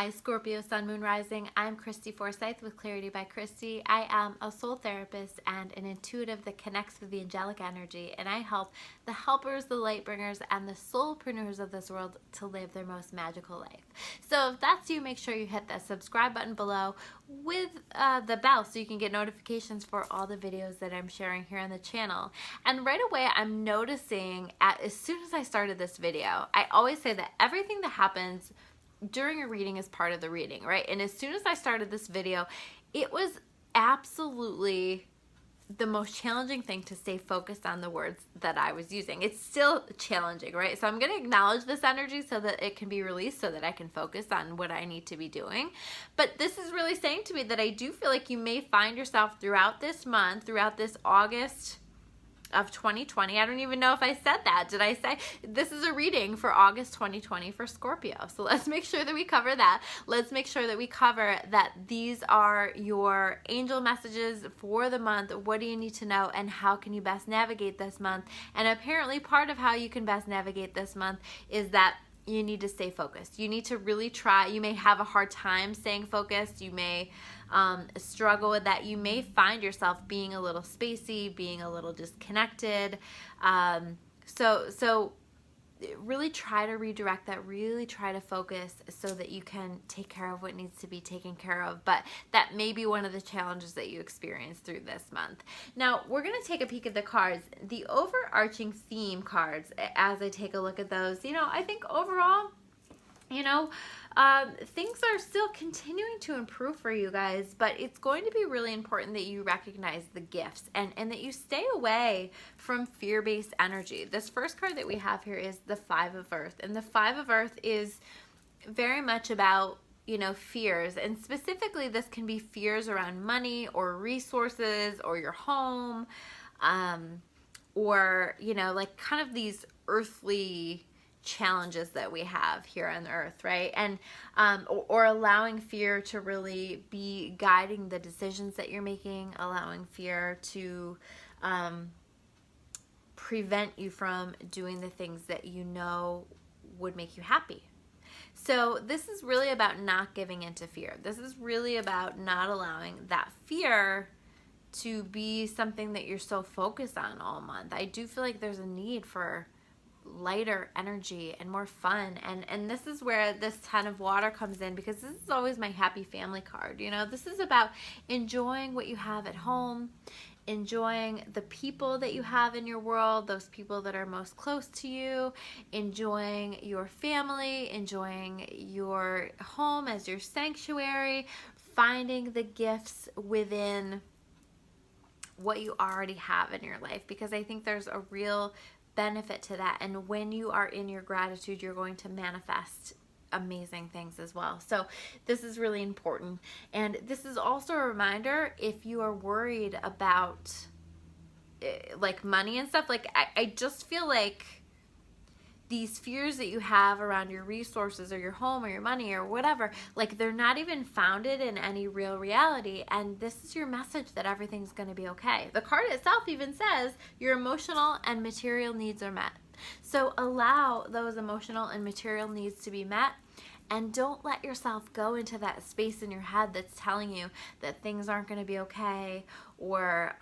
Hi, Scorpio, Sun, Moon, Rising. I'm Christy Forsyth with Clarity by Christy. I am a soul therapist and an intuitive that connects with the angelic energy, and I help the helpers, the light bringers, and the soulpreneurs of this world to live their most magical life. So if that's you, make sure you hit that subscribe button below with the bell so you can get notifications for all the videos that I'm sharing here on the channel. And right away, I'm noticing as soon as I started this video, I always say that everything that happens during a reading is part of the reading, right? And as soon as I started this video, it was absolutely the most challenging thing to stay focused on the words that I was using. It's still challenging, right? So I'm going to acknowledge this energy so that it can be released so that I can focus on what I need to be doing. But this is really saying to me that I do feel like you may find yourself throughout this month, throughout this August of 2020. I don't even know if I said that. Did I say? This is a reading for August 2020 for Scorpio. So let's make sure that we cover that. Let's make sure that we cover that these are your angel messages for the month. What do you need to know and how can you best navigate this month? And apparently part of how you can best navigate this month is that you need to stay focused. You need to really try. You may have a hard time staying focused. You may struggle with that. You may find yourself being a little spacey, being a little disconnected. So really try to redirect that. Really try to focus so that you can take care of what needs to be taken care of. But that may be one of the challenges that you experience through this month. Now, we're going to take a peek at the cards. The overarching theme cards, as I take a look at those, I think overall, things are still continuing to improve for you guys, but it's going to be really important that you recognize the gifts and that you stay away from fear-based energy. This first card that we have here is the Five of Earth, and the Five of Earth is very much about fears, and specifically this can be fears around money or resources or your home, or like kind of these earthly challenges that we have here on earth, right? And or allowing fear to really be guiding the decisions that you're making, allowing fear to prevent you from doing the things that would make you happy. So this is really about not giving into fear. This is really about not allowing that fear to be something that you're so focused on all month. I do feel like there's a need for lighter energy and more fun, and this is where this Ten of Water comes in, because this is always my happy family card. This is about enjoying what you have at home, enjoying the people that you have in your world, those people that are most close to you, enjoying your family, enjoying your home as your sanctuary, finding the gifts within what you already have in your life, because I think there's a real benefit to that. And when you are in your gratitude, you're going to manifest amazing things as well. So this is really important. And this is also a reminder, if you are worried about like money and stuff, like I just feel like these fears that you have around your resources or your home or your money or whatever, like they're not even founded in any real reality. And this is your message that everything's going to be okay. The card itself even says your emotional and material needs are met. So allow those emotional and material needs to be met, and don't let yourself go into that space in your head that's telling you that things aren't going to be okay, or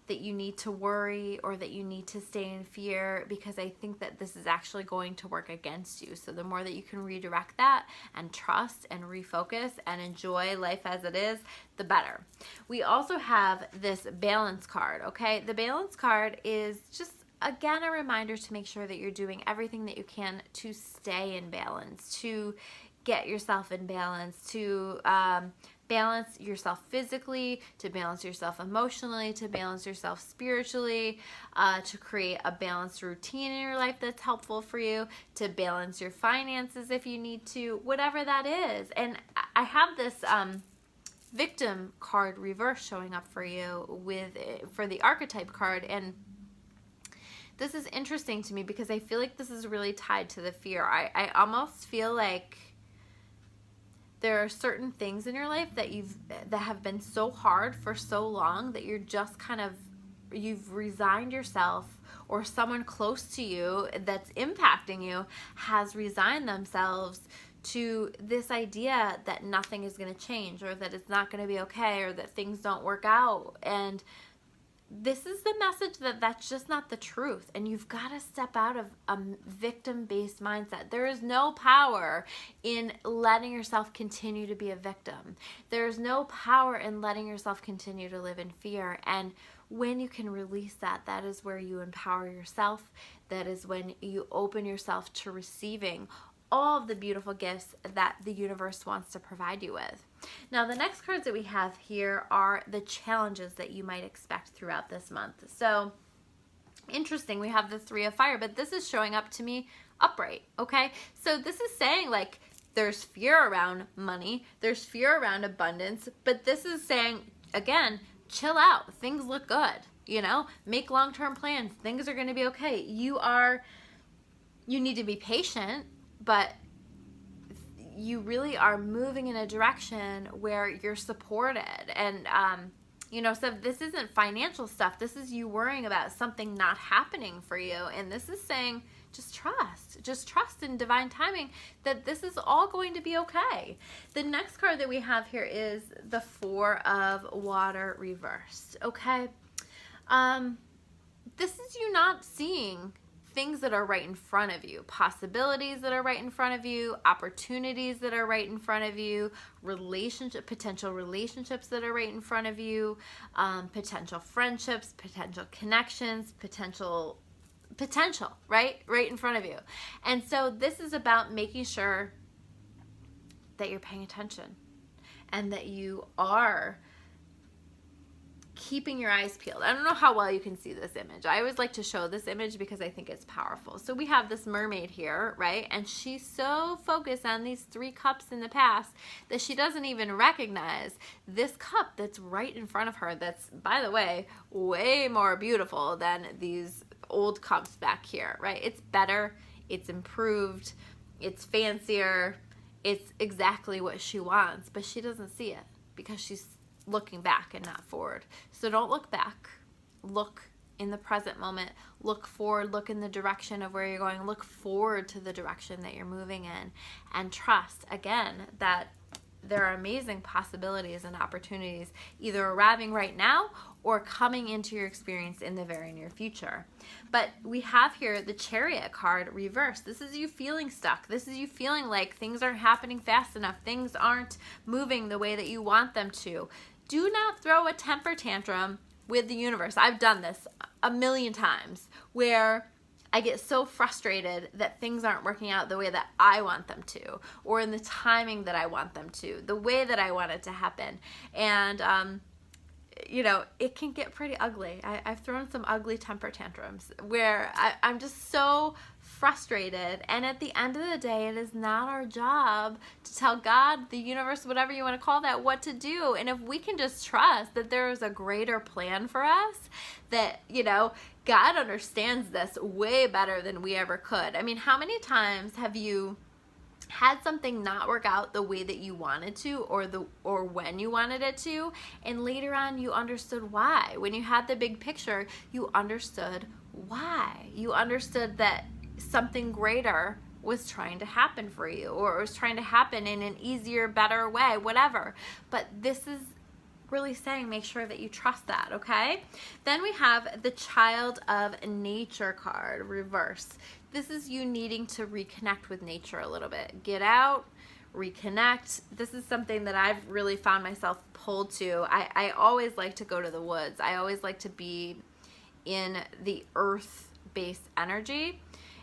that you need to worry, or that you need to stay in fear, because I think that this is actually going to work against you. So the more that you can redirect that and trust and refocus and enjoy life as it is, the better. We also have this Balance card, okay? The Balance card is just, again, a reminder to make sure that you're doing everything that you can to stay in balance, to get yourself in balance, to balance yourself physically, to balance yourself emotionally, to balance yourself spiritually, to create a balanced routine in your life that's helpful for you, to balance your finances if you need to, whatever that is. And I have this Victim card reverse showing up for you for the Archetype card, and this is interesting to me because I feel like this is really tied to the fear. I almost feel like there are certain things in your life that have been so hard for so long that you're just you've resigned yourself, or someone close to you that's impacting you has resigned themselves to this idea that nothing is going to change, or that it's not going to be okay, or that things don't work out. And this is the message that that's just not the truth. And you've got to step out of a victim-based mindset. There is no power in letting yourself continue to be a victim. There is no power in letting yourself continue to live in fear. And when you can release that, that is where you empower yourself. That is when you open yourself to receiving all of the beautiful gifts that the universe wants to provide you with. Now, the next cards that we have here are the challenges that you might expect throughout this month. So, interesting, we have the Three of Fire, but this is showing up to me upright, okay? So this is saying, like, there's fear around money, there's fear around abundance, but this is saying, again, chill out. Things look good, you know? Make long-term plans. Things are going to be okay. You need to be patient, but you really are moving in a direction where you're supported. And, you know, so this isn't financial stuff. This is you worrying about something not happening for you. And this is saying, just trust in divine timing that this is all going to be okay. The next card that we have here is the Four of Water reversed, okay? This is you not seeing things that are right in front of you, possibilities that are right in front of you, opportunities that are right in front of you, potential relationships that are right in front of you, potential friendships, potential connections, potential, right in front of you. And so this is about making sure that you're paying attention and that you are keeping your eyes peeled. I don't know how well you can see this image. I always like to show this image because I think it's powerful. So we have this mermaid here, right? And she's so focused on these 3 cups in the past that she doesn't even recognize this cup that's right in front of her, that's, by the way, way more beautiful than these old cups back here, right? It's better, it's improved, it's fancier, it's exactly what she wants, but she doesn't see it because she's looking back and not forward. So don't look back. Look in the present moment. Look forward. Look in the direction of where you're going. Look forward to the direction that you're moving in. And trust, again, that there are amazing possibilities and opportunities either arriving right now or coming into your experience in the very near future. But we have here the Chariot card reversed. This is you feeling stuck. This is you feeling like things aren't happening fast enough. Things aren't moving the way that you want them to. Do not throw a temper tantrum with the universe. I've done this a million times where I get so frustrated that things aren't working out the way that I want them to, or in the timing that I want them to, the way that I want it to happen. And, you know, it can get pretty ugly. I've thrown some ugly temper tantrums where I'm just so frustrated. And at the end of the day, it is not our job to tell God, the universe, whatever you want to call that, what to do. And if we can just trust that there is a greater plan for us, that, you know, God understands this way better than we ever could. I mean, how many times have you had something not work out the way that you wanted to, or when you wanted it to, and later on you understood why? When you had the big picture, you understood why. You understood that something greater was trying to happen for you, or it was trying to happen in an easier, better way, whatever. But this is really saying, make sure that you trust that, okay? Then we have the Child of Nature card reverse. This is you needing to reconnect with nature a little bit. Get out, reconnect. This is something that I've really found myself pulled to. I always like to go to the woods. I always like to be in the earth-based energy.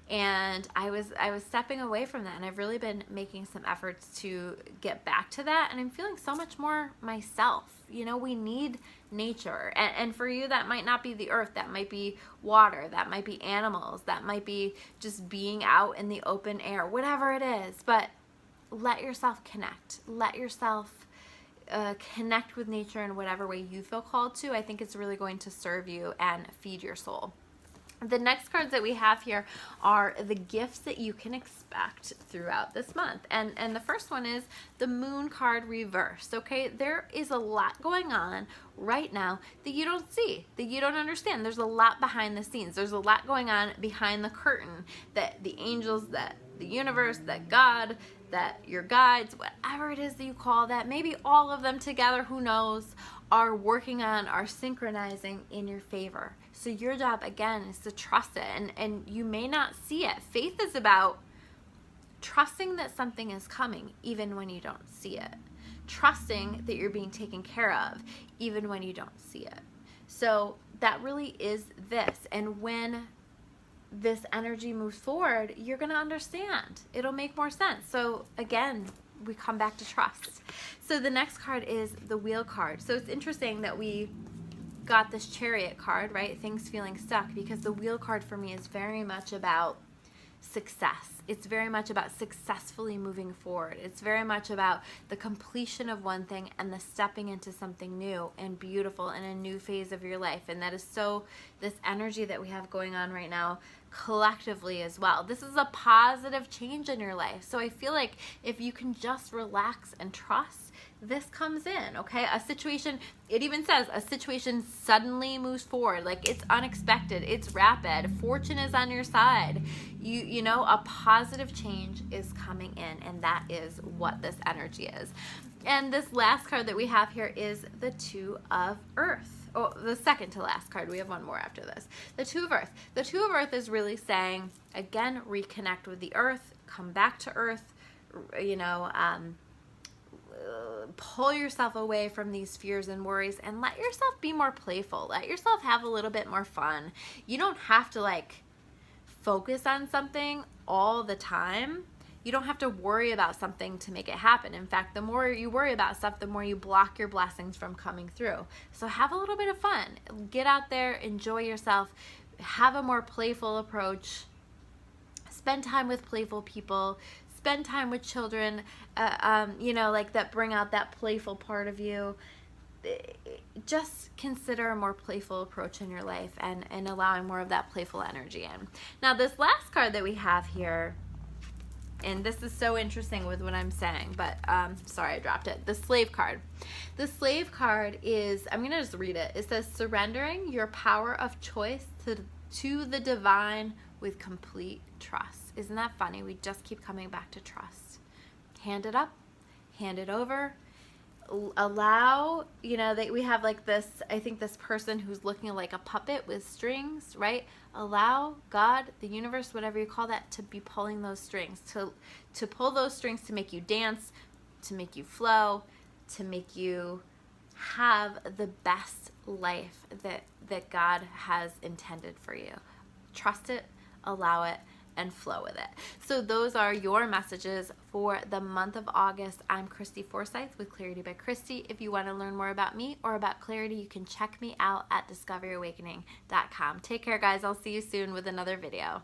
And I was stepping away from that, and I've really been making some efforts to get back to that, and I'm feeling so much more myself. You know, we need nature, and for you that might not be the earth, that might be water, that might be animals, that might be just being out in the open air, whatever it is. But let yourself connect. Let yourself connect with nature in whatever way you feel called to. I think it's really going to serve you and feed your soul. The next cards that we have here are the gifts that you can expect throughout this month. And the first one is the Moon card reversed, okay? There is a lot going on right now that you don't see, that you don't understand. There's a lot behind the scenes. There's a lot going on behind the curtain that the angels, that the universe, that God, that your guides, whatever it is that you call that, maybe all of them together, who knows, are working on, are synchronizing in your favor. So your job, again, is to trust it. And you may not see it. Faith is about trusting that something is coming even when you don't see it. Trusting that you're being taken care of even when you don't see it. So that really is this. And when this energy moves forward, you're going to understand. It'll make more sense. So again, we come back to trust. So the next card is the Wheel card. So it's interesting that we got this Chariot card, right? Things feeling stuck, because the Wheel card for me is very much about success. It's very much about successfully moving forward. It's very much about the completion of one thing and the stepping into something new and beautiful in a new phase of your life. And that is so this energy that we have going on right now collectively as well. This is a positive change in your life. So I feel like if you can just relax and trust, this comes in, okay? A situation, it even says a situation suddenly moves forward. Like, it's unexpected, it's rapid, fortune is on your side. You know, a positive change is coming in, and that is what this energy is. And this last card that we have here is the Two of Earth. Oh, the second to last card. We have one more after this. The Two of Earth. The Two of Earth is really saying, again, reconnect with the earth, come back to earth, you know, pull yourself away from these fears and worries and let yourself be more playful. Let yourself have a little bit more fun. You don't have to like focus on something all the time. You don't have to worry about something to make it happen. In fact, the more you worry about stuff, the more you block your blessings from coming through. So have a little bit of fun. Get out there, enjoy yourself, have a more playful approach. Spend time with playful people. Spend time with children, you know, like that bring out that playful part of you. Just consider a more playful approach in your life and allowing more of that playful energy in. Now, this last card that we have here, and this is so interesting with what I'm saying, but sorry, I dropped it. The Slave card. The Slave card is, I'm going to just read it. It says, surrendering your power of choice to the divine with complete trust. Isn't that funny? We just keep coming back to trust. Hand it up, hand it over. Allow, you know, that we have like this, I think this person who's looking like a puppet with strings, right? Allow God, the universe, whatever you call that, to be pulling those strings, to pull those strings to make you dance, to make you flow, to make you have the best life that God has intended for you. Trust it, allow it, and flow with it. So those are your messages for the month of August. I'm Christy Forsyth with Clarity by Christy. If you want to learn more about me or about Clarity, you can check me out at discoveryawakening.com. Take care, guys. I'll see you soon with another video.